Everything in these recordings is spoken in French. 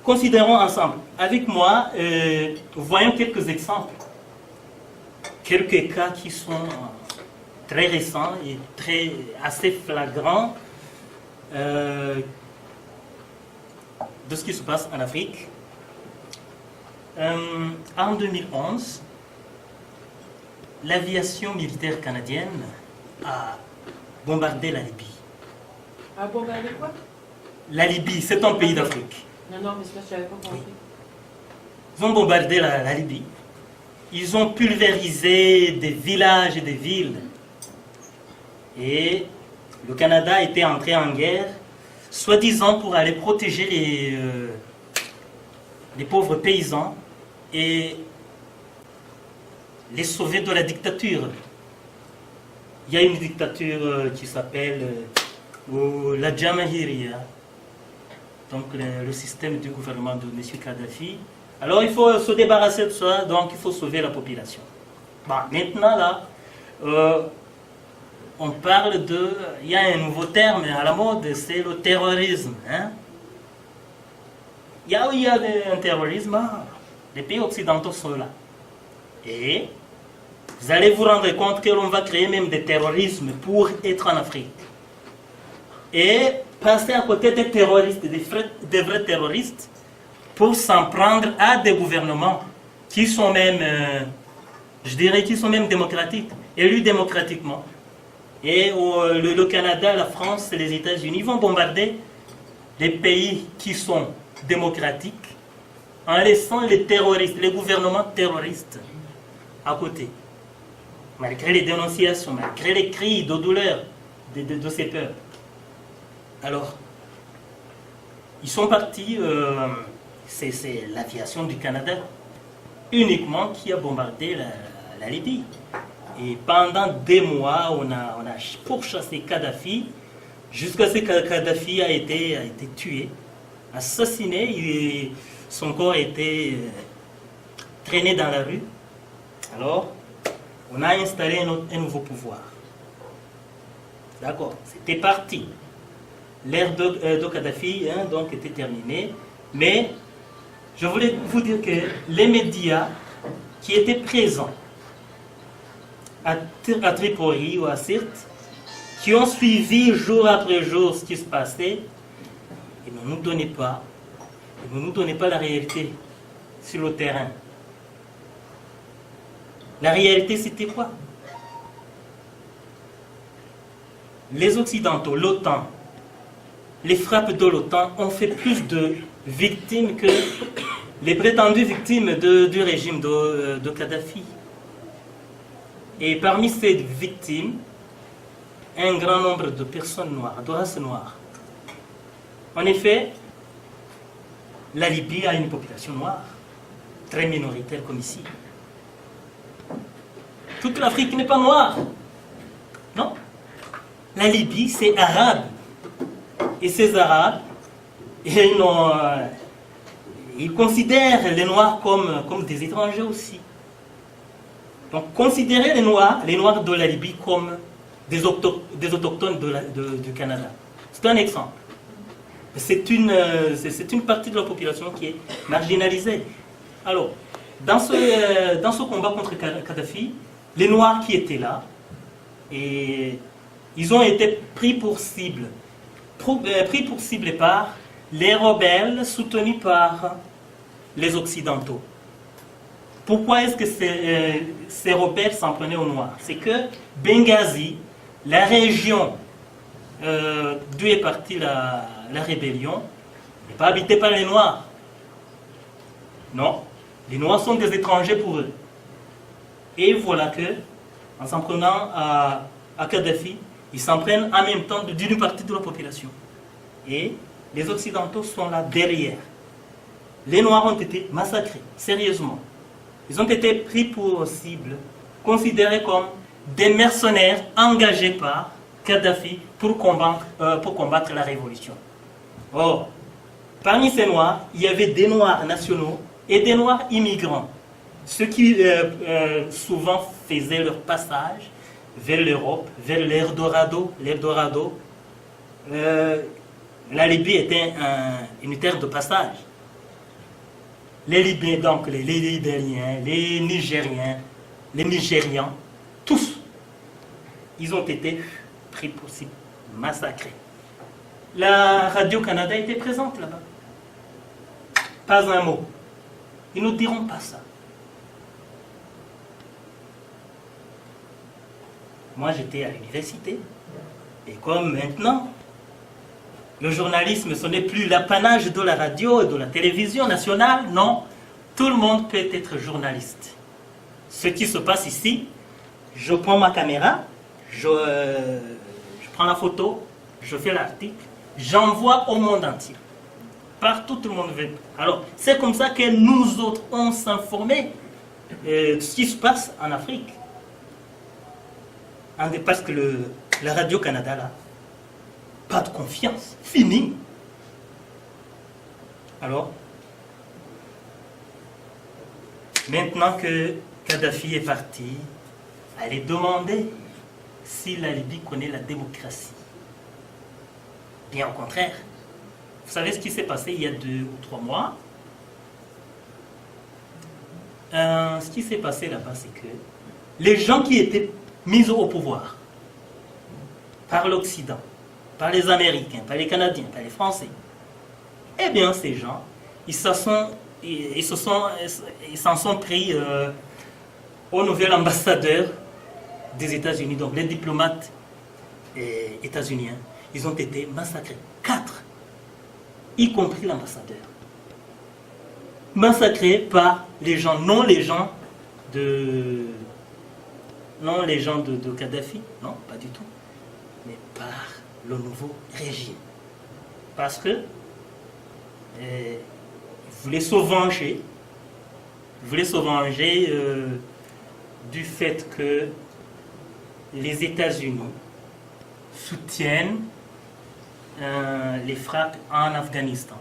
considérons ensemble. Avec moi, voyons quelques exemples. Quelques cas qui sont très récents et assez flagrants de ce qui se passe en Afrique. En 2011, l'aviation militaire canadienne a bombardé la Libye. A bombardé quoi? La Libye, c'est un pays d'Afrique. Non, mais c'est parce que je n'avais pas compris. Ils ont bombardé la Libye. Ils ont pulvérisé des villages et des villes. Et le Canada était entré en guerre, soi-disant pour aller protéger les pauvres paysans et les sauver de la dictature. Il y a une dictature qui s'appelle la Jamahiriya, donc le système du gouvernement de M. Kadhafi. Alors il faut se débarrasser de ça, donc il faut sauver la population. Bon, maintenant là, on parle de... Il y a un nouveau terme à la mode, c'est le terrorisme. Hein? Il y a un terrorisme, les pays occidentaux sont là. Et vous allez vous rendre compte que l'on va créer même des terrorismes pour être en Afrique. Et passer à côté des terroristes, des vrais terroristes, pour s'en prendre à des gouvernements qui sont même, je dirais, qui sont même démocratiques, élus démocratiquement. Et le Canada, la France et les États-Unis vont bombarder les pays qui sont démocratiques en laissant les terroristes, les gouvernements terroristes à côté. Malgré les dénonciations, malgré les cris de douleur de ces peuples. Alors, ils sont partis, c'est l'aviation du Canada uniquement qui a bombardé la Libye. Et pendant des mois, on a pourchassé Kadhafi, jusqu'à ce que Kadhafi a été tué, assassiné, et son corps a été traîné dans la rue. Alors, on a installé un nouveau pouvoir. D'accord, c'était parti. L'ère de Kadhafi donc était terminée, mais je voulais vous dire que les médias qui étaient présents à Tripoli ou à Sirte, qui ont suivi jour après jour ce qui se passait, ils ne nous donnaient pas la réalité sur le terrain. La réalité, c'était quoi? Les Occidentaux, l'OTAN, les frappes de l'OTAN ont fait plus de victimes que les prétendues victimes du régime de Kadhafi. Et parmi ces victimes, un grand nombre de personnes noires, de race noire. En effet, la Libye a une population noire, très minoritaire comme ici. Toute l'Afrique n'est pas noire. Non. La Libye, c'est arabe. Et ces arabes, ils considèrent les noirs comme des étrangers aussi. Donc, considérer les noirs de la Libye comme des autochtones du Canada. C'est un exemple. C'est une partie de la population qui est marginalisée. Alors, dans ce combat contre Kadhafi, les Noirs qui étaient là, et ils ont été pris pour cible par les rebelles soutenus par les Occidentaux. Pourquoi est-ce que ces rebelles s'en prenaient aux Noirs? C'est que Benghazi, la région d'où est partie la rébellion, n'est pas habitée par les Noirs. Non, les Noirs sont des étrangers pour eux. Et voilà que, en s'en prenant à Kadhafi, ils s'en prennent en même temps d'une partie de la population. Et les Occidentaux sont là derrière. Les Noirs ont été massacrés, sérieusement. Ils ont été pris pour cible, considérés comme des mercenaires engagés par Kadhafi pour combattre la révolution. Or, parmi ces Noirs, il y avait des Noirs nationaux et des Noirs immigrants. Ceux qui souvent faisaient leur passage vers l'Europe, vers l'Eldorado. La Libye était une terre de passage. donc les Libériens, les Nigériens, les Nigérians, tous, ils ont été pris pour cible, massacrés. La Radio-Canada était présente là-bas. Pas un mot. Ils ne diront pas ça. Moi, j'étais à l'université. Et comme maintenant, le journalisme, ce n'est plus l'apanage de la radio et de la télévision nationale, non. Tout le monde peut être journaliste. Ce qui se passe ici, je prends ma caméra, je prends la photo, je fais l'article, j'envoie au monde entier. Partout, tout le monde veut. Alors, c'est comme ça que nous autres, on s'informait de ce qui se passe en Afrique. Parce que la Radio-Canada, là, pas de confiance, fini. Alors, maintenant que Kadhafi est parti, allez demander si la Libye connaît la démocratie. Bien au contraire. Vous savez ce qui s'est passé il y a 2 ou 3 mois? Ce qui s'est passé là-bas, c'est que les gens qui étaient mis au pouvoir par l'Occident, par les Américains, par les Canadiens, par les Français, eh bien ces gens, ils s'en sont pris au nouvel ambassadeur des États-Unis, donc les diplomates états-uniens, ils ont été massacrés. 4, y compris l'ambassadeur. Massacrés par les gens, non les gens de Kadhafi, non, pas du tout, mais par le nouveau régime. Parce que ils voulaient se venger, du fait que les États-Unis soutiennent les frappes en Afghanistan.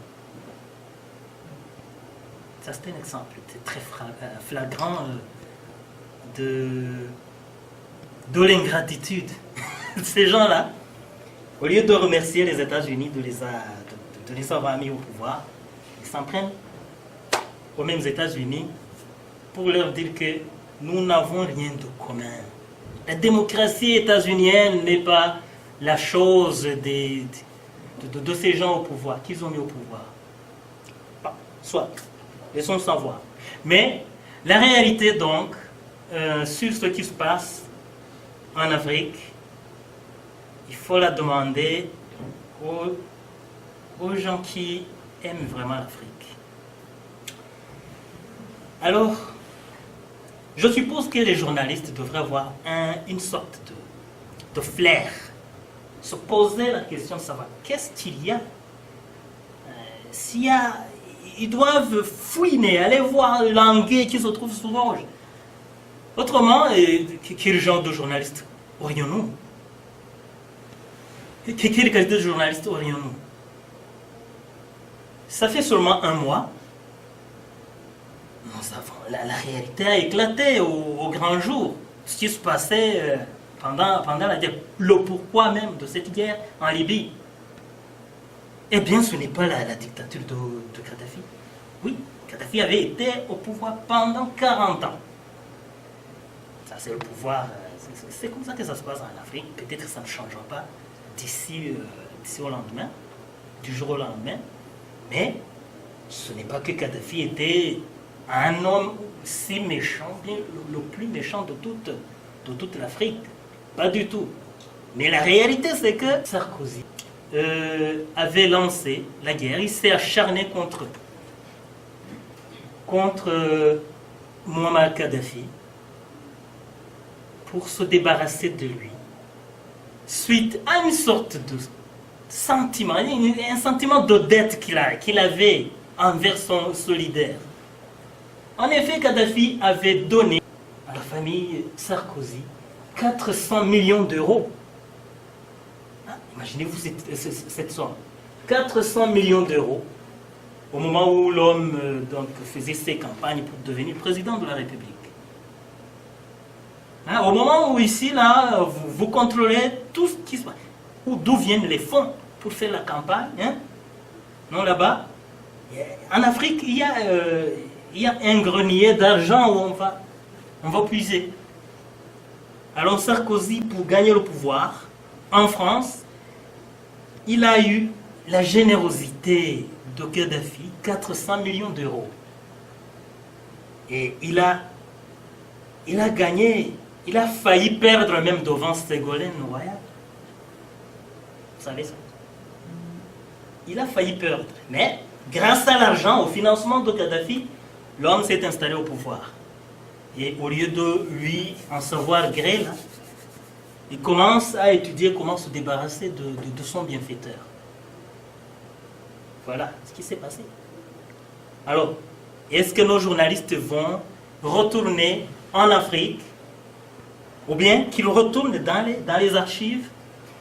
Ça, c'est un exemple très flagrant de l'ingratitude de ces gens-là. Au lieu de remercier les États-Unis de les avoir mis au pouvoir, ils s'en prennent aux mêmes États-Unis pour leur dire que nous n'avons rien de commun. La démocratie états-unienne n'est pas la chose de ces gens au pouvoir, qu'ils ont mis au pouvoir. Bon, soit, laissons savoir. Mais la réalité donc, sur ce qui se passe en Afrique, il faut la demander aux gens qui aiment vraiment l'Afrique. Alors, je suppose que les journalistes devraient avoir une sorte de flair, se poser la question de savoir qu'est-ce qu'il y a. Ils doivent fouiner, aller voir l'anguille qui se trouve sous roche. Autrement, quel genre de journaliste aurions-nous? Quelle qualité de journaliste aurions-nous? Ça fait seulement 1 mois. Nous avons, la réalité a éclaté au grand jour. Ce qui se passait pendant la guerre, le pourquoi même de cette guerre en Libye. Eh bien, ce n'est pas la dictature de Kadhafi. Oui, Kadhafi avait été au pouvoir pendant 40 ans. Ça, c'est le pouvoir. C'est comme ça que ça se passe en Afrique. Peut-être que ça ne changera pas d'ici au lendemain, du jour au lendemain. Mais ce n'est pas que Kadhafi était un homme si méchant, bien le plus méchant de toute l'Afrique. Pas du tout. Mais la réalité, c'est que Sarkozy avait lancé la guerre. Il s'est acharné contre Muammar Kadhafi pour se débarrasser de lui. Suite à une sorte de sentiment, un sentiment de dette qu'il avait envers son leader. En effet, Kadhafi avait donné à la famille Sarkozy 400 millions d'euros. Imaginez-vous cette somme. 400 millions d'euros au moment où l'homme faisait ses campagnes pour devenir président de la République. Au moment où ici, là, vous contrôlez tout ce qui se passe. D'où viennent les fonds pour faire la campagne. Non, là-bas. En Afrique, il y a il y a un grenier d'argent où on va puiser. Alors Sarkozy, pour gagner le pouvoir en France, il a eu la générosité de Kadhafi, 400 millions d'euros. Et il a gagné, il a failli perdre même devant Ségolène Royal. Vous savez ça? Il a failli perdre. Mais grâce à l'argent, au financement de Kadhafi, l'homme s'est installé au pouvoir. Et au lieu de lui en savoir gré, là, il commence à étudier comment se débarrasser de son bienfaiteur. Voilà ce qui s'est passé. Alors, est-ce que nos journalistes vont retourner en Afrique ou bien qu'ils retournent dans les archives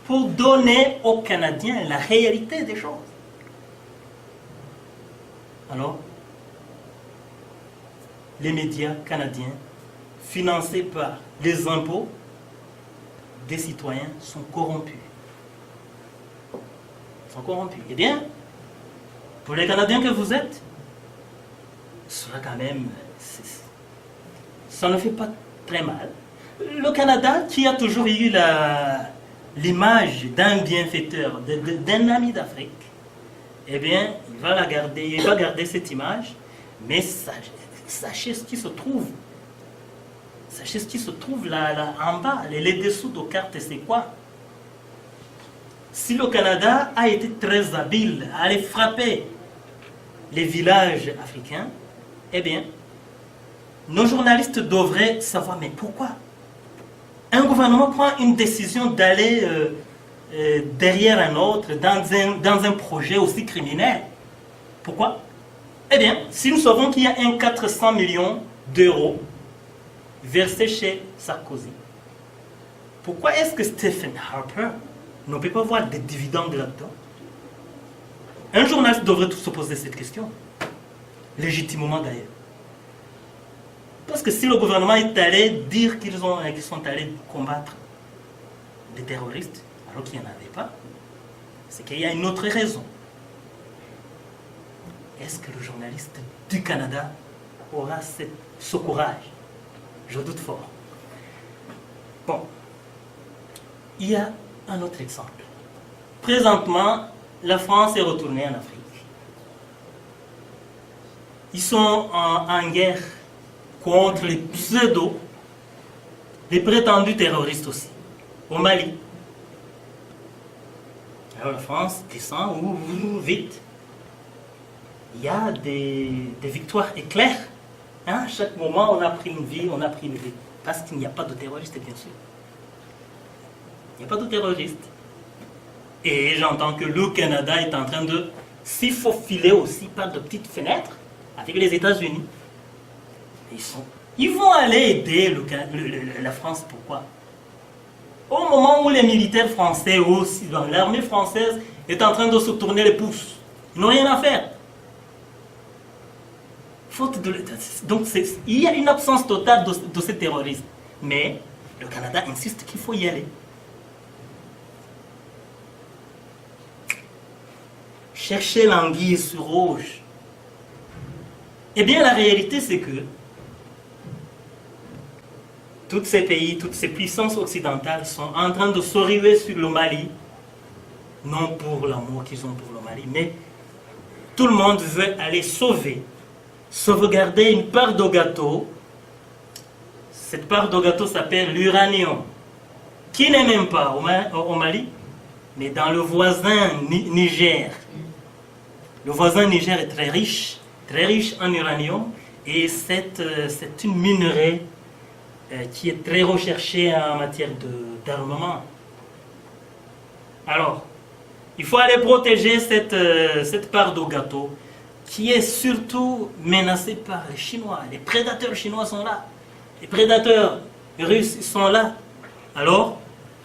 pour donner aux Canadiens la réalité des choses? Alors, les médias canadiens, financés par les impôts des citoyens, sont corrompus. Ils sont corrompus. Eh bien, pour les Canadiens que vous êtes, cela quand même, ça ne fait pas très mal. Le Canada, qui a toujours eu l'image d'un bienfaiteur, d'un ami d'Afrique, eh bien, il va garder cette image, mais sachez ce qui se trouve. Sachez ce qui se trouve là en bas, les dessous de cartes, c'est quoi? Si le Canada a été très habile à aller frapper les villages africains, eh bien, nos journalistes devraient savoir, mais pourquoi? Un gouvernement prend une décision d'aller derrière un autre dans un projet aussi criminel. Pourquoi? Eh bien, si nous savons qu'il y a un 400 millions d'euros versés chez Sarkozy, pourquoi est-ce que Stephen Harper ne peut pas voir des dividendes là-dedans? Un journaliste devrait se poser cette question, légitimement d'ailleurs. Parce que si le gouvernement est allé dire qu'ils sont allés combattre des terroristes, alors qu'il n'y en avait pas, c'est qu'il y a une autre raison. Est-ce que le journaliste du Canada aura ce courage? Je doute fort. Bon, il y a un autre exemple. Présentement, la France est retournée en Afrique. Ils sont en guerre contre les les prétendus terroristes aussi, au Mali. Alors la France descend vite. Il y a des victoires éclairs. À chaque moment, on a pris une vie, Parce qu'il n'y a pas de terroristes, bien sûr. Il n'y a pas de terroristes. Et j'entends que le Canada est en train de s'y faufiler aussi par de petites fenêtres avec les États-Unis. Ils vont aller aider la France. Pourquoi? Au moment où les militaires français aussi, l'armée française est en train de se tourner les pouces. Ils n'ont rien à faire. Donc il y a une absence totale de ce terrorisme. Mais le Canada insiste qu'il faut y aller. Chercher l'anguille sur roche. Eh bien, la réalité, c'est que tous ces pays, toutes ces puissances occidentales sont en train de se ruer sur le Mali, non pour l'amour qu'ils ont pour le Mali, mais tout le monde veut aller sauvegarder une part de gâteau. Cette part de gâteau s'appelle l'uranium, qui n'est même pas au Mali, mais dans le voisin Niger. Le voisin Niger est très riche en uranium, et c'est une minerai qui est très recherchée en matière d'armement. Alors, il faut aller protéger cette part de gâteau qui est surtout menacée par les Chinois. Les prédateurs chinois sont là. Les prédateurs russes sont là. Alors,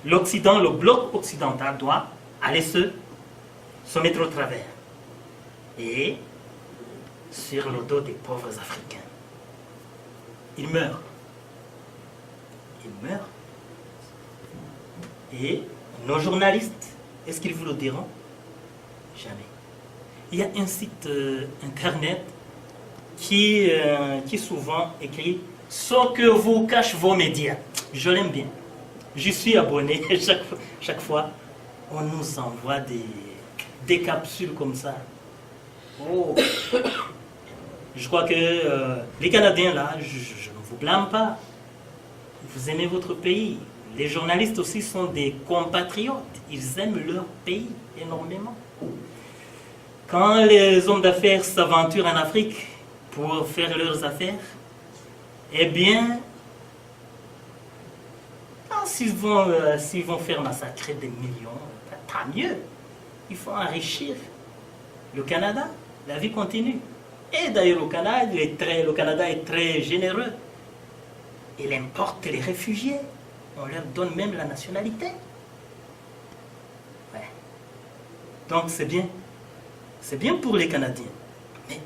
l'Occident, le bloc occidental doit aller se mettre au travers. Et sur le dos des pauvres Africains. Ils meurent. Ils meurent. Et nos journalistes, est-ce qu'ils vous le diront? Jamais. Il y a un site internet qui souvent écrit ce que vous cachent vos médias. Je l'aime bien. Je suis abonné chaque fois. On nous envoie des capsules comme ça. Oh. Je crois que les Canadiens, là, je ne vous blâme pas. Vous aimez votre pays. Les journalistes aussi sont des compatriotes. Ils aiment leur pays énormément. Quand les hommes d'affaires s'aventurent en Afrique pour faire leurs affaires, eh bien, s'ils vont faire massacrer des millions, tant mieux. Il faut enrichir le Canada. La vie continue. Et d'ailleurs, le Canada est très généreux. Il importe les réfugiés. On leur donne même la nationalité. Ouais. Donc c'est bien. C'est bien pour les Canadiens. Mais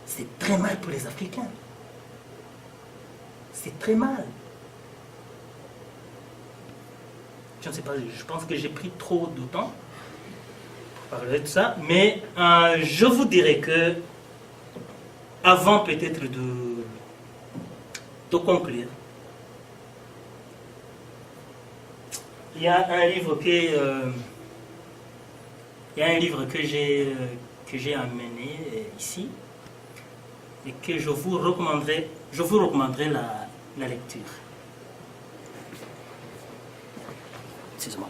c'est très mal pour les Africains. C'est très mal. Je ne sais pas, je pense que j'ai pris trop de temps pour parler de ça. Mais je vous dirais que, avant peut-être de conclure, il y a un livre que j'ai amené ici et que je vous recommanderai la lecture. Excusez-moi.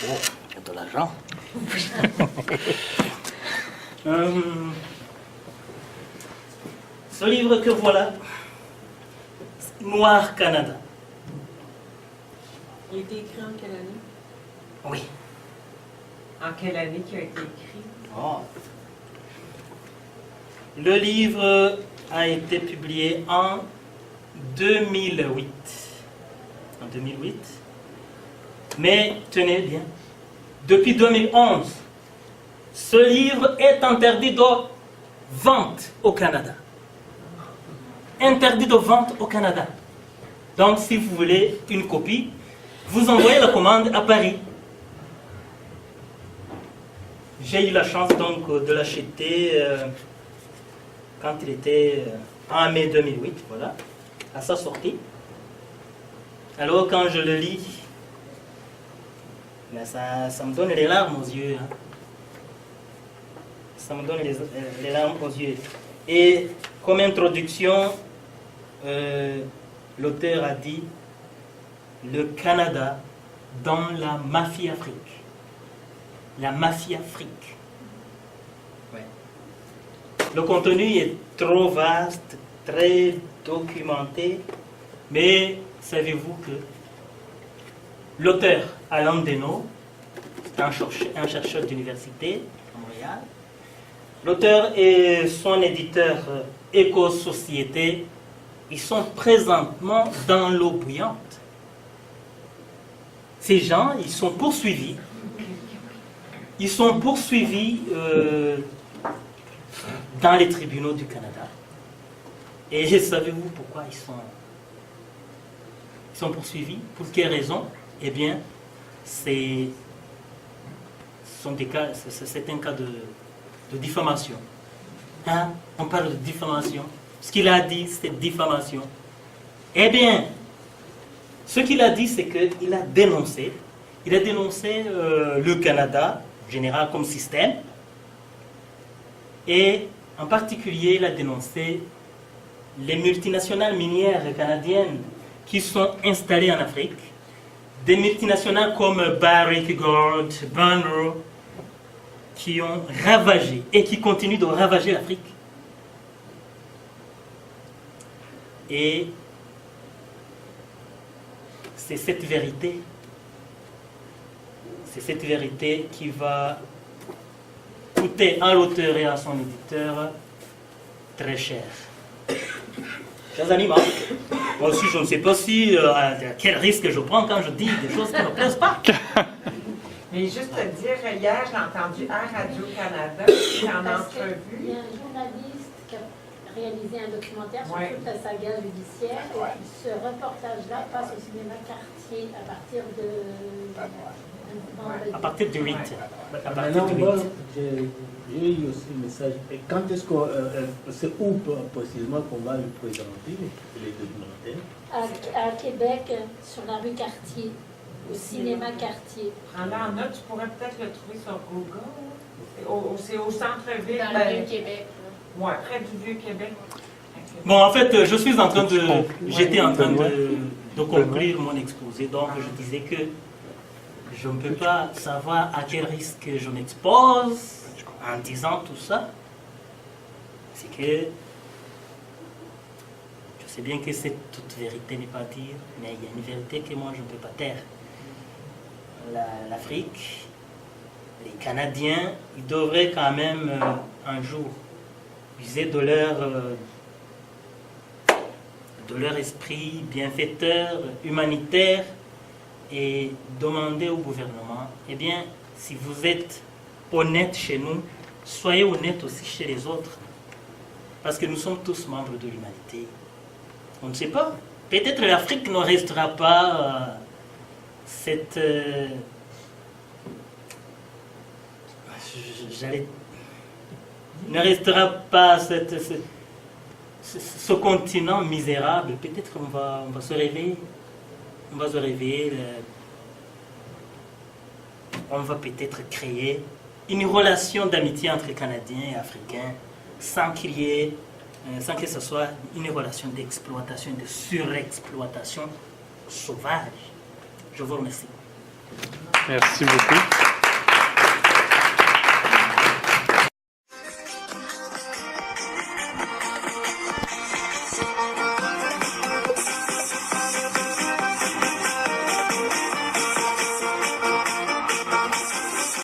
Oh, il y a de l'argent. Ce livre que voilà, Noir Canada. Il a été écrit en quelle année? Oui. En quelle année qu'il a été écrit? Oh. Le livre a été publié en 2008. En 2008. Mais tenez bien, depuis 2011, ce livre est interdit de vente au Canada. Interdit de vente au Canada. Donc, si vous voulez une copie, vous envoyez la commande à Paris. J'ai eu la chance donc de l'acheter quand il était en mai 2008, voilà, à sa sortie. Alors, quand je le lis, mais ça me donne les larmes aux yeux. Hein. Ça me donne les larmes aux yeux. Et comme introduction, l'auteur a dit le Canada dans la mafie Afrique. La mafie Afrique. Ouais. Le contenu est trop vaste, très documenté, mais savez-vous que l'auteur Alain Deneau, un chercheur d'université à Montréal, l'auteur et son éditeur Éco-Société, ils sont présentement dans l'eau bouillante. Ces gens, ils sont poursuivis. Ils sont poursuivis dans les tribunaux du Canada. Et savez-vous pourquoi ils sont poursuivis? Pour quelle raison? Eh bien, c'est un cas de diffamation. Hein? On parle de diffamation. Ce qu'il a dit, c'est diffamation. Eh bien, ce qu'il a dit, c'est qu'il a dénoncé. Il a dénoncé le Canada, en général, comme système. Et en particulier, il a dénoncé les multinationales minières canadiennes qui sont installées en Afrique. Des multinationales comme Barrick Gold, Bunro, qui ont ravagé et qui continuent de ravager l'Afrique. Et c'est cette vérité qui va coûter à l'auteur et à son éditeur très cher. Chers amis, moi aussi je ne sais pas quel risque je prends quand je dis des choses qui ne me plaisent pas. Mais juste te dire, hier, j'ai entendu à Radio-Canada, en Parce entrevue. il y a un journaliste qui a réalisé un documentaire sur Ouais. toute la saga judiciaire. Et puis ce reportage-là passe au cinéma Quartier à partir de vendredi. À partir du 8. À partir Maintenant, du moi, 8. j'ai eu aussi un message. Et quand est-ce qu'on. C'est où précisément qu'on va le présenter, les documentaires? À Québec, sur la rue Cartier, au cinéma Cartier. Prends-le en note, tu pourrais peut-être le trouver sur Google. C'est au centre-ville. Dans le Vieux-Québec. Ouais, près du Vieux-Québec. Bon, en fait, je suis en train de. J'étais en train de conclure mon exposé. Donc, je disais que je ne peux pas savoir à quel risque je m'expose en disant tout ça. C'est que je sais bien que cette toute vérité n'est pas dire, mais il y a une vérité que moi je ne peux pas taire. L'Afrique, les Canadiens, ils devraient quand même un jour user de leur esprit bienfaiteur, humanitaire, et demander au gouvernement, eh bien, si vous êtes honnête chez nous, soyez honnête aussi chez les autres. Parce que nous sommes tous membres de l'humanité. On ne sait pas. Peut-être l'Afrique ne restera pas ne restera pas ce continent misérable. Peut-être qu'on va se réveiller. On va se réveiller. On va peut-être créer une relation d'amitié entre Canadiens et Africains sans que ce soit une relation d'exploitation, de surexploitation sauvage. Je vous remercie. Merci beaucoup.